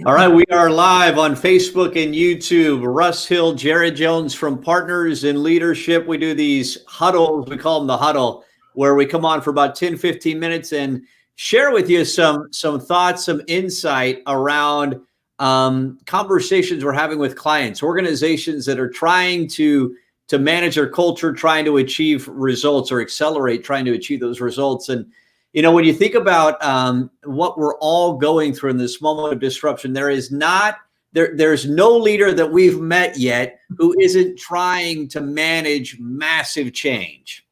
All right, we are live on Facebook and YouTube. Russ Hill, Jared Jones from Partners in Leadership. We do these huddles, we call them the huddle, where we come on for about 10, 15 minutes and share with you some thoughts, some insight around conversations we're having with clients, organizations that are trying to manage their culture, trying to achieve results or accelerate, trying to achieve those results. And when you think about what we're all going through in this moment of disruption, there's no leader that we've met yet who isn't trying to manage massive change.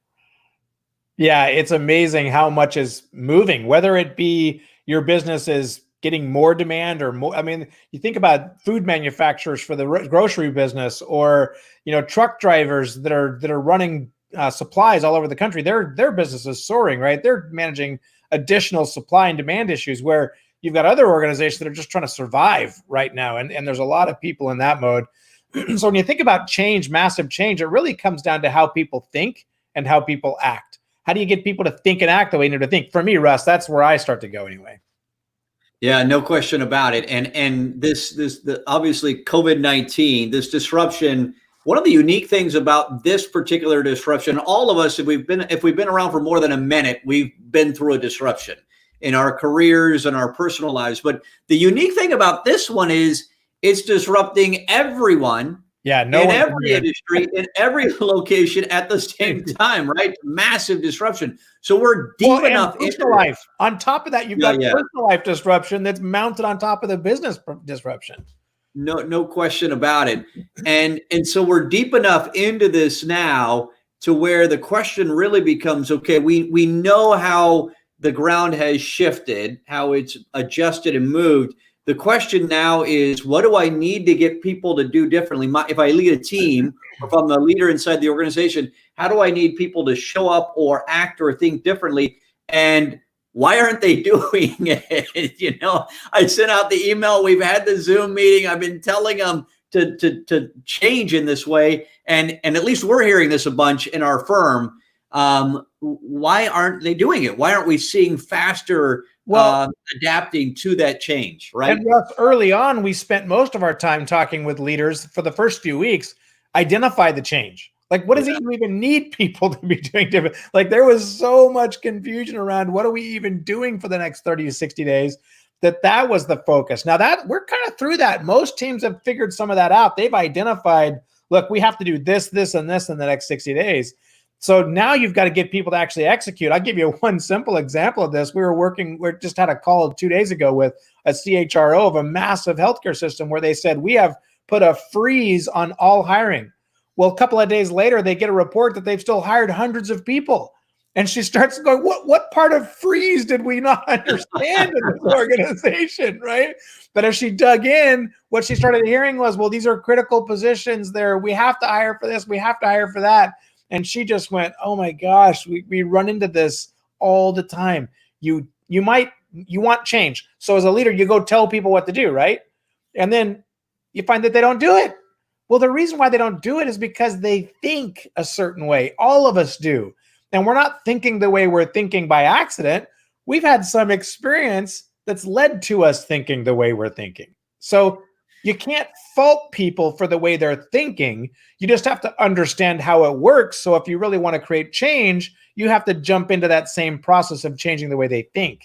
Yeah, it's amazing how much is moving, whether it be your business is getting more demand or more. I mean, you think about food manufacturers for the grocery business, or truck drivers that are running supplies all over the country. Their business is soaring, right? They're managing additional supply and demand issues, where you've got other organizations that are just trying to survive right now. And there's a lot of people in that mode. So when you think about change, massive change, it really comes down to how people think and how people act. How do you get people to think and act the way you need to think? For me, Russ, that's where I start to go anyway. Yeah, no question about it. And this obviously COVID-19, this disruption. One of the unique things about this particular disruption, all of us, if we've been around for more than a minute, we've been through a disruption in our careers and our personal lives. But the unique thing about this one is it's disrupting everyone. Yeah, in every industry, in every location at the same time, right? Massive disruption. So we're deep enough into life. On top of that, you've got personal life disruption that's mounted on top of the business disruption. No question about it. And so we're deep enough into this now to where the question really becomes, okay, we know how the ground has shifted, how it's adjusted and moved. The question now is, what do I need to get people to do differently? If I lead a team, or if I'm the leader inside the organization, how do I need people to show up or act or think differently? And why aren't they doing it? I sent out the email. We've had the Zoom meeting. I've been telling them to change in this way. And at least we're hearing this a bunch in our firm. Why aren't they doing it? Why aren't we seeing faster adapting to that change, right? And Russ, early on, we spent most of our time talking with leaders for the first few weeks, identify the change. Like, what does it even need people to be doing different? Like, there was so much confusion around what are we even doing for the next 30 to 60 days that was the focus. Now that we're kind of through that. Most teams have figured some of that out. They've identified, look, we have to do this, this, and this in the next 60 days. So now you've got to get people to actually execute. I'll give you one simple example of this. We just had a call 2 days ago with a CHRO of a massive healthcare system where they said, we have put a freeze on all hiring. Well, a couple of days later, they get a report that they've still hired hundreds of people. And she starts going, what part of freeze did we not understand in this organization, right? But as she dug in, what she started hearing was, well, these are critical positions there. We have to hire for this. We have to hire for that. And she just went, oh my gosh, we run into this all the time. You want change. So as a leader, you go tell people what to do, right? And then you find that they don't do it. Well, the reason why they don't do it is because they think a certain way. All of us do. And we're not thinking the way we're thinking by accident. We've had some experience that's led to us thinking the way we're thinking. So you can't fault people for the way they're thinking. You just have to understand how it works. So if you really want to create change, you have to jump into that same process of changing the way they think.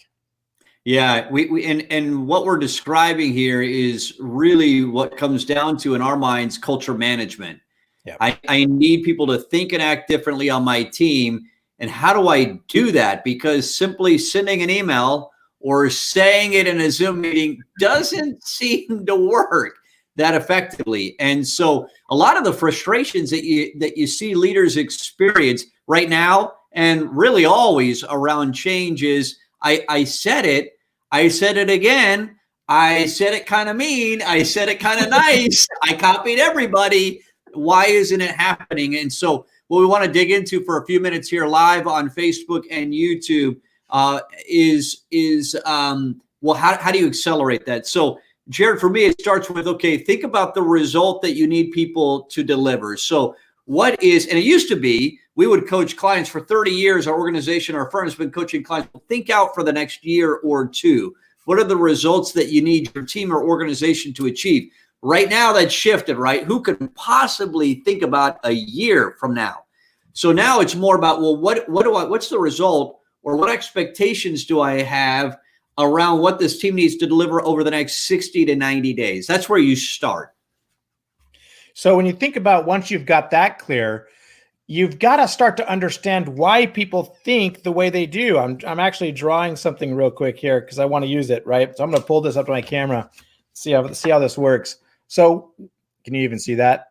Yeah, and what we're describing here is really what comes down to, in our minds, culture management. Yep. I need people to think and act differently on my team. And how do I do that? Because simply sending an email or saying it in a Zoom meeting doesn't seem to work that effectively. And so a lot of the frustrations that you see leaders experience right now, and really always around change, is I said it again. I said it kind of mean. I said it kind of nice. I copied everybody. Why isn't it happening? And so what we want to dig into for a few minutes here live on Facebook and YouTube is how do you accelerate that? So Jared, for me, it starts with, okay, think about the result that you need people to deliver. So what is, and it used to be, we would coach clients for 30 years. Our organization, our firm has been coaching clients. Think out for the next year or two. What are the results that you need your team or organization to achieve? Right now, that's shifted, right? Who could possibly think about a year from now? So now it's more about, well, what's the result, or what expectations do I have around what this team needs to deliver over the next 60 to 90 days? That's where you start. So when you think about, once you've got that clear, you've got to start to understand why people think the way they do. I'm actually drawing something real quick here because I want to use it, right? So I'm going to pull this up to my camera, see how this works. So can you even see that?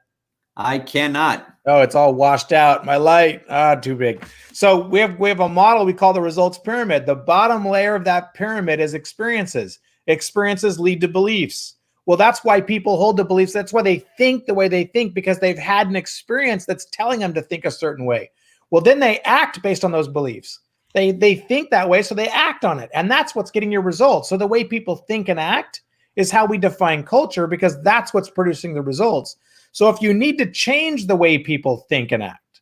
I cannot. Oh, it's all washed out. My light, too big. So we have a model we call the results pyramid. The bottom layer of that pyramid is experiences. Experiences lead to beliefs. Well, that's why people hold to beliefs. That's why they think the way they think, because they've had an experience that's telling them to think a certain way. Well, then they act based on those beliefs. They think that way, so they act on it. And that's what's getting your results. So the way people think and act is how we define culture, because that's what's producing the results. So if you need to change the way people think and act,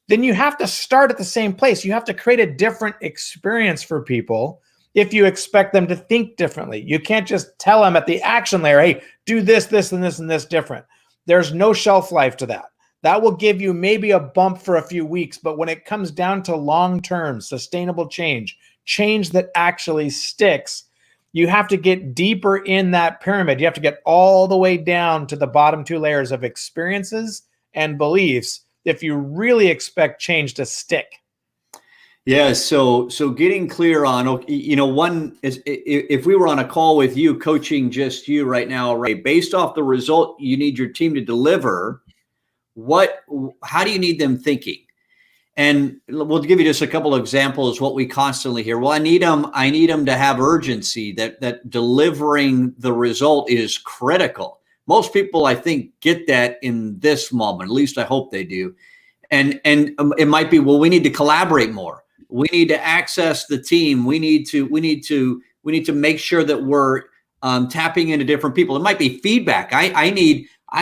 then you have to start at the same place. You have to create a different experience for people if you expect them to think differently. You can't just tell them at the action layer, hey, do this, this, and this, and this different. There's no shelf life to that. That will give you maybe a bump for a few weeks, but when it comes down to long-term sustainable change that actually sticks, you have to get deeper in that pyramid. You have to get all the way down to the bottom two layers of experiences and beliefs if you really expect change to stick. Yeah, so getting clear on, one is, if we were on a call with you, coaching just you right now, right, based off the result you need your team to deliver, how do you need them thinking? And we'll give you just a couple of examples what we constantly hear. Well, I need them to have urgency, that delivering the result is critical. Most people, I think, get that in this moment. At least I hope they do. And it might be, well, we need to collaborate more. We need to access the team. We need to make sure that we're tapping into different people. It might be feedback. I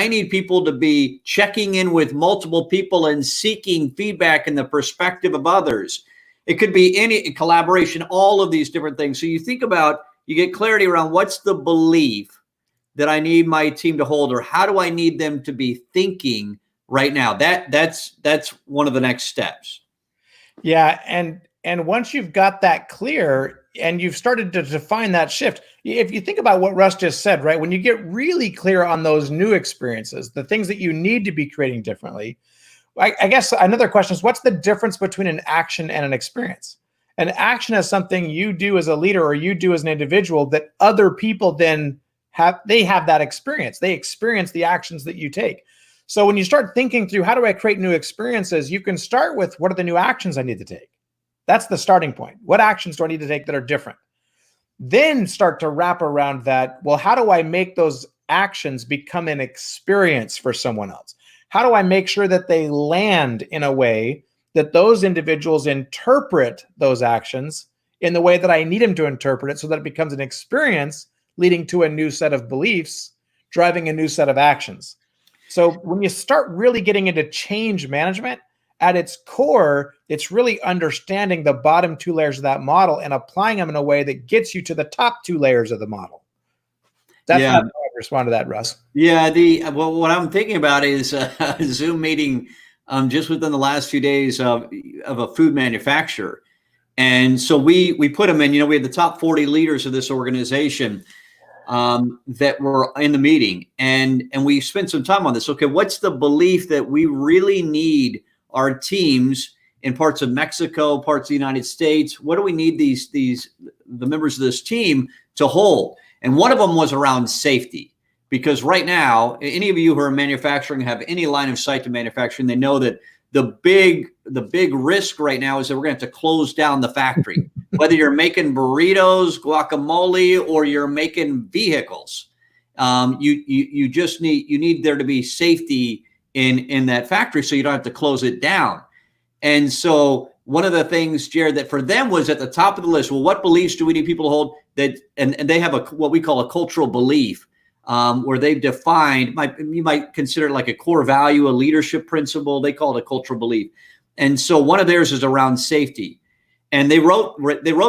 need people to be checking in with multiple people and seeking feedback in the perspective of others. It could be any collaboration, all of these different things. So you think about, you get clarity around what's the belief that I need my team to hold, or how do I need them to be thinking right now? That's one of the next steps. Yeah, and once you've got that clear and you've started to define that shift, if you think about what Russ just said, right? When you get really clear on those new experiences, the things that you need to be creating differently, I guess another question is, what's the difference between an action and an experience? An action is something you do as a leader or you do as an individual that other people then have that experience. They experience the actions that you take. So when you start thinking through, how do I create new experiences? You can start with, what are the new actions I need to take? That's the starting point. What actions do I need to take that are different? Then start to wrap around that. Well, how do I make those actions become an experience for someone else? How do I make sure that they land in a way that those individuals interpret those actions in the way that I need them to interpret it, so that it becomes an experience leading to a new set of beliefs, driving a new set of actions? So when you start really getting into change management, at its core, it's really understanding the bottom two layers of that model and applying them in a way that gets you to the top two layers of the model. That's how I respond to that, Russ. Yeah, what I'm thinking about is a Zoom meeting just within the last few days of a food manufacturer. And so we put them in, we had the top 40 leaders of this organization that were in the meeting, and we spent some time on this. Okay, what's the belief that we really need our teams in parts of Mexico, parts of the United States? What do we need the members of this team to hold? And one of them was around safety, because right now, any of you who are in manufacturing, have any line of sight to manufacturing, they know that the big risk right now is that we're going to have to close down the factory. Whether you're making burritos, guacamole, or you're making vehicles, you just need there to be safety in that factory, so you don't have to close it down. And so one of the things, Jared, that for them was at the top of the list, well, what beliefs do we need people to hold? That and they have what we call a cultural belief, where they've defined, you might consider it like a core value, a leadership principle. They call it a cultural belief. And so one of theirs is around safety. And they wrote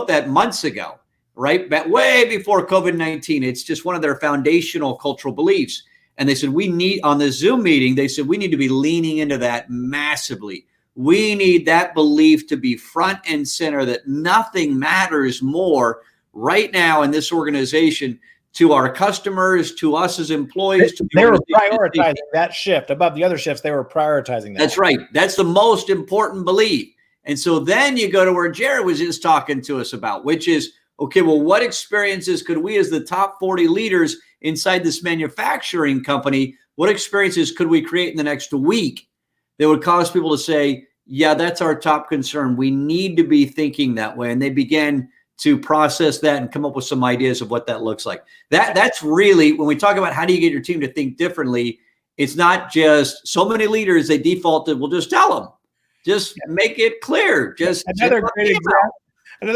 that months ago. right? But way before COVID-19. It's just one of their foundational cultural beliefs. And they said, we need, on the Zoom meeting, they said, we need to be leaning into that massively. We need that belief to be front and center, that nothing matters more right now in this organization to our customers, to us as employees. They were prioritizing that shift above the other shifts. They were prioritizing that. That's right. That's the most important belief. And so then you go to where Jared was just talking to us about, which is, okay, well, what experiences could we as the top 40 leaders inside this manufacturing company, what experiences could we create in the next week that would cause people to say, yeah, that's our top concern. We need to be thinking that way. And they began to process that and come up with some ideas of what that looks like. That's really, when we talk about how do you get your team to think differently, it's not just so many leaders, they defaulted, well, just tell them. Just make it clear. Another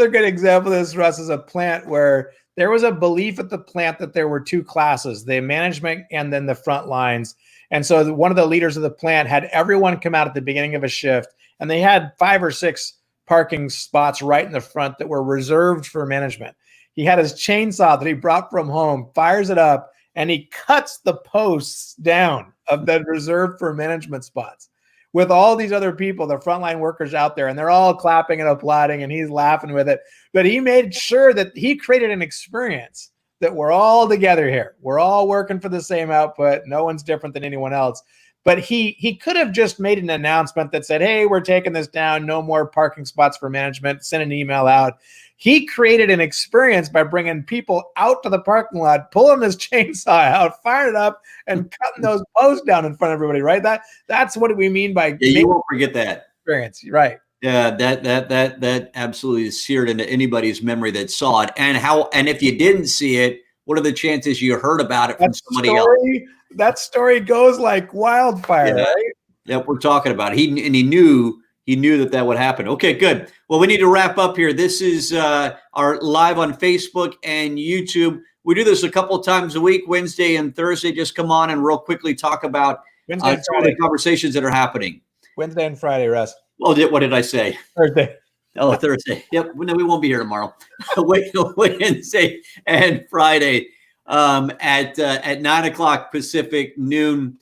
great example of this, Russ, is a plant where there was a belief at the plant that there were two classes, the management and then the front lines. And so one of the leaders of the plant had everyone come out at the beginning of a shift, and they had 5 or 6 parking spots right in the front that were reserved for management. He had his chainsaw that he brought from home, fires it up, and he cuts the posts down of the reserved for management spots with all these other people, the frontline workers out there, and they're all clapping and applauding, and he's laughing with it. But he made sure that he created an experience that we're all together here. We're all working for the same output. No one's different than anyone else. But he could have just made an announcement that said, hey, we're taking this down. No more parking spots for management. Send an email out. He created an experience by bringing people out to the parking lot, pulling his chainsaw out, firing it up, and cutting those posts down in front of everybody, right? That's what we mean by you won't forget that experience, right? Yeah, that absolutely is seared into anybody's memory that saw it. And if you didn't see it, what are the chances you heard about it from somebody else? That story goes like wildfire, right? Yep, we're talking about it. He knew that would happen. Okay, good. Well, we need to wrap up here. This is our live on Facebook and YouTube. We do this a couple of times a week, Wednesday and Thursday. Just come on and real quickly talk about some of the conversations that are happening. Wednesday and Friday, Russ. Well, what did I say? Thursday. Oh, Thursday. Yep. No, we won't be here tomorrow. Wednesday and Friday at 9 o'clock Pacific, noon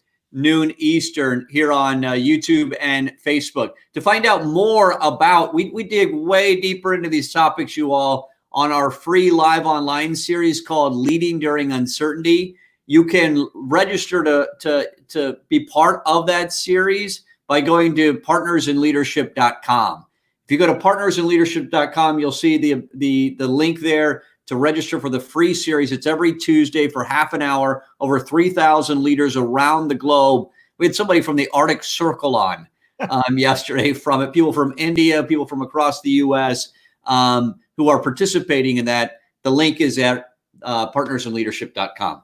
Eastern here on YouTube and Facebook. To find out more about, we dig way deeper into these topics, you all, on our free live online series called Leading During Uncertainty. You can register to be part of that series by going to partnersinleadership.com. If you go to partnersinleadership.com, you'll see the link there to register for the free series. It's every Tuesday for half an hour, over 3,000 leaders around the globe. We had somebody from the Arctic Circle on yesterday from it, people from India, people from across the U.S. Who are participating in that. The link is at partnersinleadership.com. All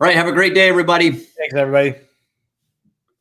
right, have a great day, everybody. Thanks, everybody.